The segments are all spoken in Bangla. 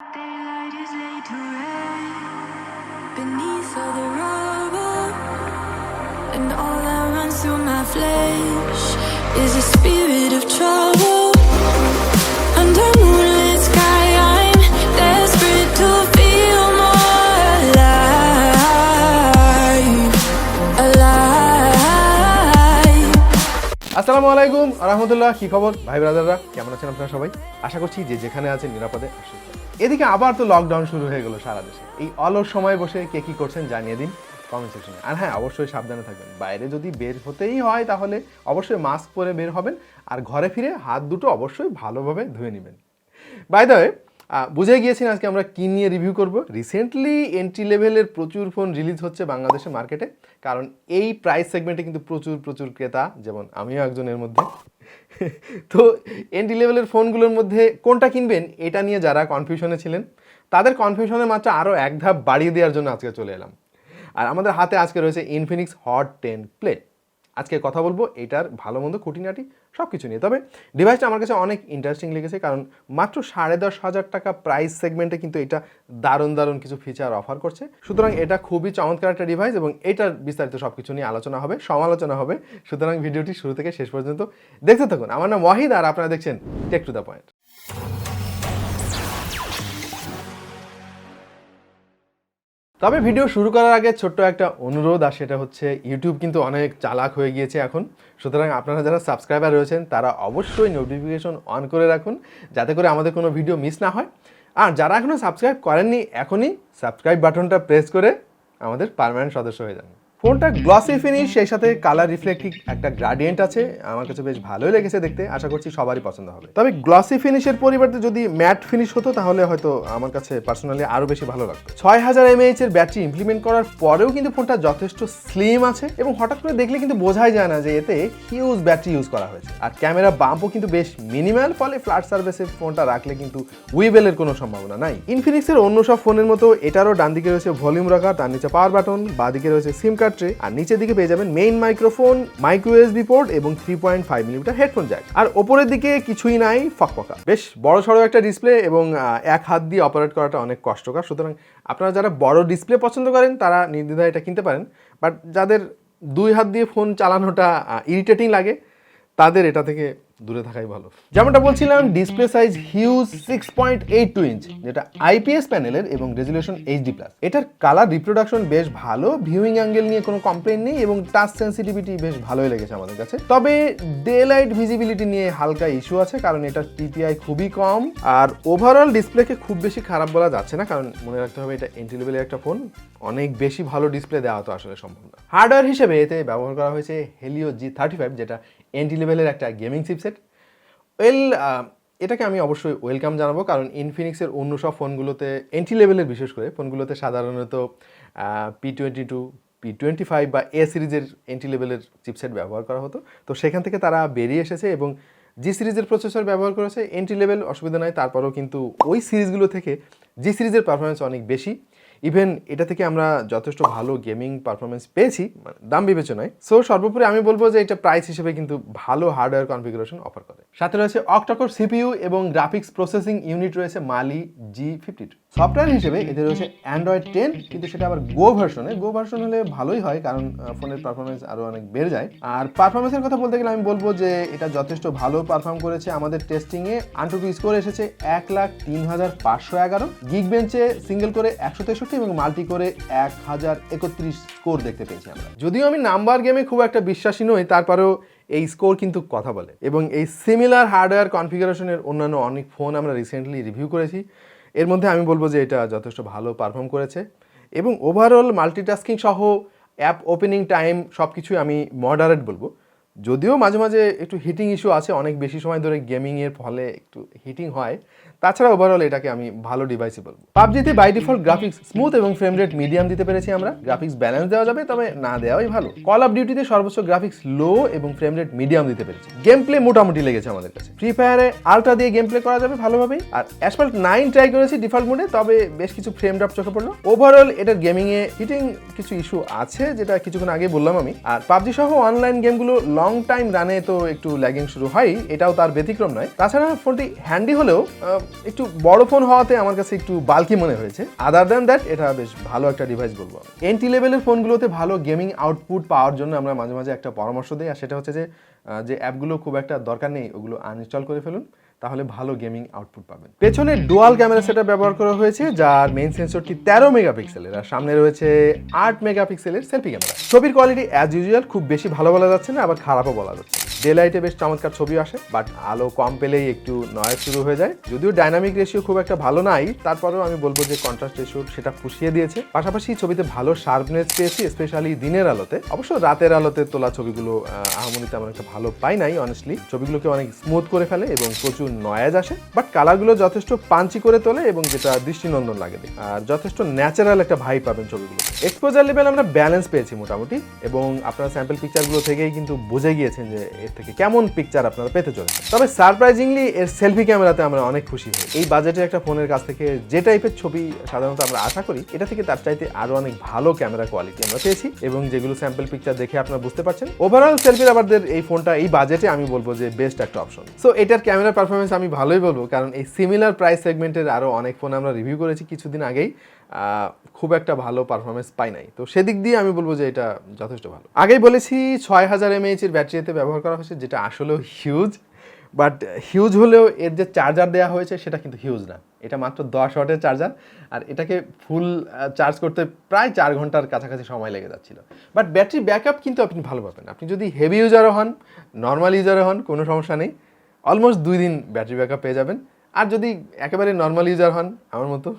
Daylight is laid to rest beneath all the rubble, and all that runs through my flesh is a spirit of trouble. Under moonlit sky, I'm desperate to feel more alive, alive. আসসালামু আলাইকুম রাহমাতুল্লাহ। কি খবর ভাই ব্রাদাররা, কেমন আছেন আপনারা সবাই? আশা করছি যে যেখানে আছেন নিরাপদে আছেন। এদিকে আবার তো লকডাউন শুরু হয়ে গেল সারা দেশে। এই অলস সময় বসে কে কি করছেন জানিয়ে দিন কমেন্ট সেকশনে। আর হ্যাঁ, অবশ্যই সাবধানে থাকবেন। বাইরে যদি বের হতেই হয় তাহলে অবশ্যই মাস্ক পরে বের হবেন, আর ঘরে ফিরে হাত দুটো অবশ্যই ভালোভাবে ধুয়ে নেবেন। বাই দ্য ওয়ে, বুঝে গিয়েছেন আজকে আমরা কি নিয়ে রিভিউ করব। রিসেন্টলি এন্ট্রি লেভেলের প্রচুর ফোন রিলিজ হচ্ছে বাংলাদেশের মার্কেটে, কারণ এই প্রাইস সেগমেন্টে কিন্তু প্রচুর ক্রেতা, যেমন আমিও একজনের মধ্যে। তো এন্ট্রি লেভেলের ফোনগুলোর মধ্যে কোনটা কিনবেন এটা নিয়ে যারা কনফিউশনে ছিলেন, তাদের কনফিউশনের মাত্রা আরও এক ধাপ বাড়িয়ে দেওয়ার জন্য আজকে চলে এলাম। আর আমাদের হাতে আজকে রয়েছে ইনফিনিক্স হট 10 প্লে। আজকে কথা বলবো এটার ভালো মন্দ খুঁটিনাটি সব কিছু নিয়ে। তবে ডিভাইসটা আমার কাছে অনেক ইন্টারেস্টিং লেগেছে, কারণ মাত্র 10,500 টাকা প্রাইস সেগমেন্টে কিন্তু এটা দারুণ কিছু ফিচার অফার করছে। সুতরাং এটা খুবই চমৎকার একটা ডিভাইস, এবং এটার বিস্তারিত সব কিছু নিয়ে আলোচনা হবে, সমালোচনা হবে। সুতরাং ভিডিওটি শুরু থেকে শেষ পর্যন্ত দেখতে থাকুন। আমার নাম ওয়াহিদ, আর আপনারা দেখছেন টেক টু দ্য পয়েন্ট। তবে ভিডিও শুরু করার আগে ছোট্ট একটা অনুরোধ, আর সেটা হচ্ছে ইউটিউব কিন্তু অনেক চালাক হয়ে গিয়েছে এখন। সুতরাং আপনারা যারা সাবস্ক্রাইবার রয়েছেন তারা অবশ্যই নোটিফিকেশন অন করে রাখুন, যাতে করে আমাদের কোনো ভিডিও মিস না হয়। আর যারা এখনও সাবস্ক্রাইব করেননি, এখনই সাবস্ক্রাইব বাটনটা প্রেস করে আমাদের পার্মানেন্ট সদস্য হয়ে যান। ফোনটা গ্লসি ফিনিশ, সেই সাথে কালার রিফ্লেক্টিভ একটা গ্রাডিয়েন্ট আছে। আমার কাছে বেশ ভালোই লেগেছে দেখতে, আশা করছি সবারই পছন্দ হবে। তবে গ্লসি ফিনিশের পরিবর্তে যদি ম্যাট ফিনিশ হতো তাহলে হয়তো আমার কাছে পার্সোনালি আরও বেশি ভালো লাগতো। 6000 mAh এর ব্যাটারি ইমপ্লিমেন্ট করার পরেও কিন্তু ফোনটা যথেষ্ট স্লিম আছে, এবং হঠাৎ করে দেখলে কিন্তু বোঝাই যায় না যে এতে হিউজ ব্যাটারি ইউজ করা হয়েছে। আর ক্যামেরা বাম্পও কিন্তু বেশ মিনিমাল, ফলে ফ্ল্যাট সার্ফেসে ফোনটা রাখলে কিন্তু উইবেলের কোনো সম্ভাবনা নাই। ইনফিনিক্সের অন্য সব ফোনের মতো এটারও ডান দিকে রয়েছে ভলিউম রাখা, তার নিচে পাওয়ার বাটন, বাঁ দিকে রয়েছে সিম কার্ড ট্রে, আর নিচের দিকে পেয়ে যাবেন main microphone, micro USB port এবং 3.5mm হেডফোন জ্যাক। আর ওপরের দিকে কিছুই নাই, ফকফকা। বেশ বড় সড়ো একটা ডিসপ্লে, এবং এক হাত দিয়ে অপারেট করাটা অনেক কষ্টকর। সুতরাং আপনারা যারা বড় ডিসপ্লে পছন্দ করেন তারা নির্দ্বিধায় এটা কিনতে পারেন, বাট যাদের দুই হাত দিয়ে ফোন চালানোটা ইরিটেটিং লাগে তাদের এটা থেকে দূরে থাকাই ভালো। যেমনটা বলছিলাম, ডিসপ্লে সাইজ হিউজ 6.82 ইঞ্চ, যেটা IPS প্যানেলের এবং রেজুলেশন HD+। এটার কালার রিপ্রোডাকশন বেশ ভালো, ভিউইং অ্যাঙ্গেল নিয়ে কোনো কমপ্লেন নেই, এবং টাচ সেন্সিটিভিটি বেশ ভালোই লেগেছে আমাদের কাছে। তবে ডে লাইট ভিজিবিলিটি নিয়ে হালকা ইস্যু আছে, কারণ এটার PPI খুবই কম। আর ওভারঅল ডিসপ্লেকে খুব বেশি খারাপ বলা যাচ্ছে না, কারণ মনে রাখতে হবে এটা এন্ট্রি লেভেলের একটা ফোন, অনেক বেশি ভালো ডিসপ্লে দেওয়া তো আসলে সম্ভব না। হার্ডওয়্যার হিসেবে এতে ব্যবহার করা হয়েছে Helio G35, যেটা এন্ট্রি লেভেলের একটা গেমিং চিপসেট। এটাকে আমি অবশ্যই ওয়েলকাম জানাবো, কারণ ইনফিনিক্সের অন্য সব ফোনগুলোতে এন্ট্রি লেভেলের বিশেষ করে ফোনগুলোতে সাধারণত P22, P25 বা A সিরিজের এন্ট্রি লেভেলের চিপসেট ব্যবহার করা হতো। তো সেখান থেকে তারা বেরিয়ে এসেছে এবং G সিরিজের প্রসেসর ব্যবহার করেছে। এন্ট্রি লেভেল অসুবিধা নাই, তারপরেও কিন্তু ওই সিরিজগুলো থেকে G সিরিজের পারফরমেন্স অনেক বেশি। ইভেন এটা থেকে আমরা যথেষ্ট ভালো গেমিং পারফরমেন্স পেয়েছি, মানে দাম বিবেচনায়। সো সর্বোপরি আমি বলবো যে এটা প্রাইস হিসেবে কিন্তু ভালো হার্ডওয়্যার কনফিগারেশন অফার করে। সাথে রয়েছে অক্টা-কোর CPU এবং গ্রাফিক্স প্রসেসিং ইউনিট রয়েছে মালি G52। সফটওয়্যার হিসেবে এতে রয়েছে Android 10, কিন্তু সেটা আবার গো ভার্সন হলে ভালোই হয়, কারণ ফোনের পারফরমেন্স আরও অনেক বেড়ে যায়। আর পারফরমেন্সের কথা বলতে গেলে আমি বলবো যে এটা যথেষ্ট ভালো পারফর্ম করেছে। আমাদের টেস্টিংয়ে AnTuTu স্কোর এসেছে 1,03,511, গিগ বেঞ্চে সিঙ্গেল করে 163 এবং মাল্টি করে 1031 স্কোর দেখতে পেয়েছি আমরা। যদিও আমি নাম্বার গেমে খুব একটা বিশ্বাসী নই, তারপরেও এই স্কোর কিন্তু কথা বলে। এবং এই সিমিলার হার্ডওয়্যার কনফিগারেশনের অন্যান্য অনেক ফোন আমরা রিসেন্টলি রিভিউ করেছি, এর মধ্যে আমি বলবো যে এটা যথেষ্ট ভালো পারফর্ম করেছে। এবং ওভারঅল মাল্টিটাস্কিং সহ অ্যাপ ওপেনিং টাইম সব কিছুই আমি মডারেট বলবো, যদিও মাঝে মাঝে একটু হিটিং ইস্যু আছে, অনেক বেশি সময় ধরে গেমিংয়ের ফলে একটু হিটিং হয়। তাছাড়া ওভারঅল এটাকে আমি ভালো ডিভাইসই বলবো। পাবজিতে বাই ডিফল্ট গ্রাফিক্স স্মুথ এবং ফ্রেম রেট মিডিয়াম দিতে পেরেছি আমরা। গ্রাফিক্স ব্যালেন্স দেওয়া যাবে, তবে না দেওয়াই ভালো। কল অফ ডিউটিতে সর্বোচ্চ গ্রাফিক্স লো এবং ফ্রেম রেট মিডিয়াম দিতে পেরেছি। গেম প্লে মোটামুটি লেগেছে আমাদের কাছে। ফ্রি ফায়ারে আলট্রা দিয়ে গেম প্লে করা যাবে ভালোভাবেই। আর অ্যাসফল্ট 9 ট্রাই করেছি ডিফল্ট মোডে, তবে বেশ কিছু ফ্রেম ড্রপ চোখে পড়লো। ওভারঅল এটার গেমিংয়ে হিটিং কিছু ইস্যু আছে, যেটা কিছুক্ষণ আগে বললাম আমি। আর পাবজি সহ অনলাইন গেমগুলো লং লং টাইম রানে তো একটু ল্যাগিং শুরু হয়, এটাও তার ব্যতিক্রম নয়। তাছাড়া ফোনটি হ্যান্ডি হলেও একটু বড় ফোন হওয়াতে আমার কাছে একটু বাল্কি মনে হয়েছে। আদার দ্যান দ্যাট এটা বেশ ভালো একটা ডিভাইস বলবো। এন্ট্রি লেভেলের ফোনগুলোতে ভালো গেমিং আউটপুট পাওয়ার জন্য আমরা মাঝে মাঝে একটা পরামর্শ দিই, আর সেটা হচ্ছে যে অ্যাপগুলো খুব একটা দরকার নেই ওগুলো আনইনস্টল করে ফেলুন, তাহলে ভালো গেমিং আউটপুট পাবেন। পেছনে ডুয়াল ক্যামেরা সেটআপ ব্যবহার করা হয়েছে, যার মেইন সেন্সরটি 13 মেগাপিক্সেলের, আর সামনে রয়েছে 8 মেগাপিক্সেলের সেলফি ক্যামেরা। ছবির কোয়ালিটি অ্যাজ ইউজুয়াল খুব বেশি ভালো বলা যাচ্ছে না, আবার খারাপও বলা যাচ্ছে না। ডে লাইটে বেশ চমৎকার ছবি আসে, বাট আলো কম পেলেই একটু নয়েজ শুরু হয়ে যায়। যদিও ডাইনামিক রেশিও খুব একটা ভালো নাই, তারপরেও আমি বলবো যে কন্ট্রাস্ট রেশিও সেটা পুষিয়ে দিয়েছে। পাশাপাশি ছবিতে ভালো শার্পনেস পেয়েছি, স্পেশালি দিনের আলোতে। অবশ্য রাতের আলোতে তোলা ছবিগুলো আহামরিতে তেমন একটা ভালো পাই নাই অনেস্টলি। ছবিগুলোকে অনেক স্মুথ করে ফেলে এবং প্রচুর নয়েজ আসে, বাট কালারগুলো যথেষ্ট পাঞ্চি করে তোলে এবং যেটা দৃষ্টিনন্দন লাগে, আর যথেষ্ট ন্যাচারাল একটা ভাই পাবেন ছবিগুলো। এক্সপোজার লেভেল আমরা ব্যালেন্স পেয়েছি মোটামুটি, এবং আপনারা স্যাম্পল পিকচারগুলো থেকেই কিন্তু বুঝে গিয়েছেন যে এর থেকে কেমন পিকচার আপনারা পেতে চলেছেন। তবে সারপ্রাইজিংলি এর সেলফি ক্যামেরাতে আমরা অনেক খুশি হই। এই বাজেটে একটা ফোনের কাছ থেকে যে টাইপের ছবি সাধারণত আমরা আশা করি, এটা থেকে তার চাইতে আরো অনেক ভালো ক্যামেরা কোয়ালিটি আমরা পেয়েছি, এবং যেগুলো স্যাম্পল পিকচার দেখে আপনারা বুঝতে পারছেন। ওভারঅল সেলফি লাভারদের এই ফোনটা এই বাজেটে আমি বলবো যে বেস্ট একটা অপশন। সো এটার ক্যামেরা পারফরমেন্স আমি ভালোই বলবো, কারণ এই সিমিলার প্রাইস সেগমেন্টের আরো অনেক ফোন আমরা রিভিউ করেছি কিছুদিন আগেই, খুব একটা ভালো পারফরমেন্স পাই নাই। তো সেদিক দিয়ে আমি বলবো যে এটা যথেষ্ট ভালো। আগেই বলেছি 6000 mAh এর ব্যাটারিতে ব্যবহার করা হয়েছে, যেটা আসলেও হিউজ, বাট হিউজ হলেও এর যে চার্জার দেওয়া হয়েছে সেটা কিন্তু হিউজ না। এটা মাত্র 10 ওয়াটের চার্জার, আর এটাকে ফুল চার্জ করতে প্রায় 4 ঘন্টার কাছাকাছি সময় লেগে যাচ্ছিল। বাট ব্যাটারি ব্যাকআপ কিন্তু আপনি ভালো পাবেন। আপনি যদি হেভি ইউজারও হন, নর্মাল ইউজারও হন, কোনো সমস্যা নেই, অলমোস্ট 2 দিন ব্যাটারি ব্যাকআপ পেয়ে যাবেন। আর যদি একেবারে নর্মাল ইউজার হন আমার মতো,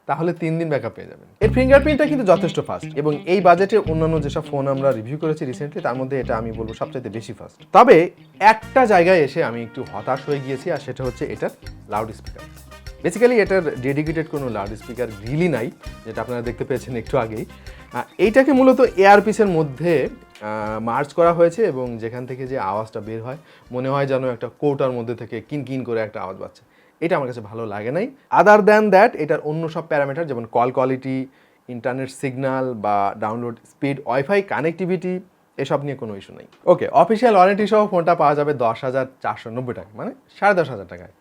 তাহলে 3 দিন ব্যাকআপ পেয়ে যাবেন। এর ফিঙ্গারপ্রিন্টটা কিন্তু যথেষ্ট ফাস্ট, এবং এই বাজেটে অন্যান্য যেসব ফোন আমরা রিভিউ করেছি রিসেন্টলি, তার মধ্যে এটা আমি বলবো সবচাইতে বেশি ফাস্ট। তবে একটা জায়গায় এসে আমি একটু হতাশ হয়ে গিয়েছি, আর সেটা হচ্ছে এটার লাউড স্পিকার। বেসিক্যালি এটার ডেডিকেটেড কোনো লাউড স্পিকার রিলি নাই, যেটা আপনারা দেখতে পেয়েছেন একটু আগেই। এইটাকে মূলত এয়ারপিসের মধ্যে মার্চ করা হয়েছে, এবং যেখান থেকে যে আওয়াজটা বের হয় মনে হয় যেন একটা কৌটার মধ্যে থেকে কিনকিন করে একটা আওয়াজ পাচ্ছে। এটা আমার কাছে ভালো লাগে নাই। আদার দ্যান দ্যাট এটার অন্য সব প্যারামিটার, যেমন কল কোয়ালিটি, ইন্টারনেট সিগন্যাল বা ডাউনলোড স্পিড, ওয়াইফাই কানেক্টিভিটি, এসব নিয়ে কোনো ইস্যু নেই। ওকে, অফিসিয়াল ওয়ারেন্টি সহ ফোনটা পাওয়া যাবে 10,490 টাকা, মানে 10,500 টাকায়।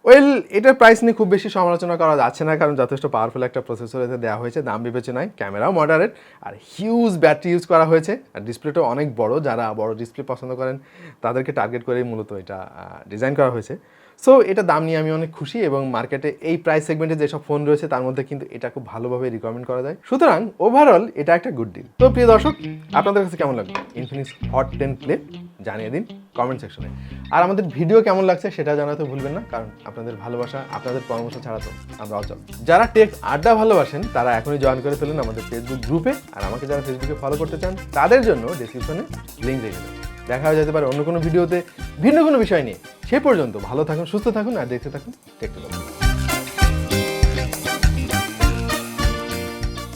ওয়েল, এটার প্রাইস নিয়ে খুব বেশি সমালোচনা করা যাচ্ছে না, কারণ যথেষ্ট পাওয়ারফুল একটা প্রসেসর এতে দেওয়া হয়েছে দাম বিবেচনায়। ক্যামেরাও মডারেট, আর হিউজ ব্যাটারি ইউজ করা হয়েছে, আর ডিসপ্লেটাও অনেক বড়। যারা বড় ডিসপ্লে পছন্দ করেন তাদেরকে টার্গেট করেই মূলত এটা ডিজাইন করা হয়েছে। সো এটা দাম নিয়ে আমি অনেক খুশি, এবং মার্কেটে এই প্রাইস সেগমেন্টে যেসব ফোন রয়েছে তার মধ্যে কিন্তু এটা খুব ভালোভাবে রিকমেন্ড করা যায়। সুতরাং ওভারঅল এটা একটা গুড ডিল। তো প্রিয় দর্শক, আপনাদের কাছে কেমন লাগলো ইনফিনিক্স হট 10 প্লে জানিয়ে দিন কমেন্ট সেকশনে। আর আমাদের ভিডিও কেমন লাগছে সেটা জানাতে ভুলবেন না, কারণ আপনাদের ভালোবাসা, আপনাদের পরামর্শ ছাড়া তো আমরা অচল। যারা টেক আড্ডা ভালোবাসেন তারা এখনই জয়েন করে ফেলুন আমাদের ফেসবুক গ্রুপে, আর আমাকে যারা ফেসবুকে ফলো করতে চান তাদের জন্য ডেসক্রিপশনে লিঙ্ক রেখে দেন। দেখা হয়ে যেতে পারে অন্য কোনো ভিডিওতে ভিন্ন কোনো বিষয় নিয়ে। সে পর্যন্ত ভালো থাকুন, সুস্থ থাকুন, আর দেখতে থাকুন টেক।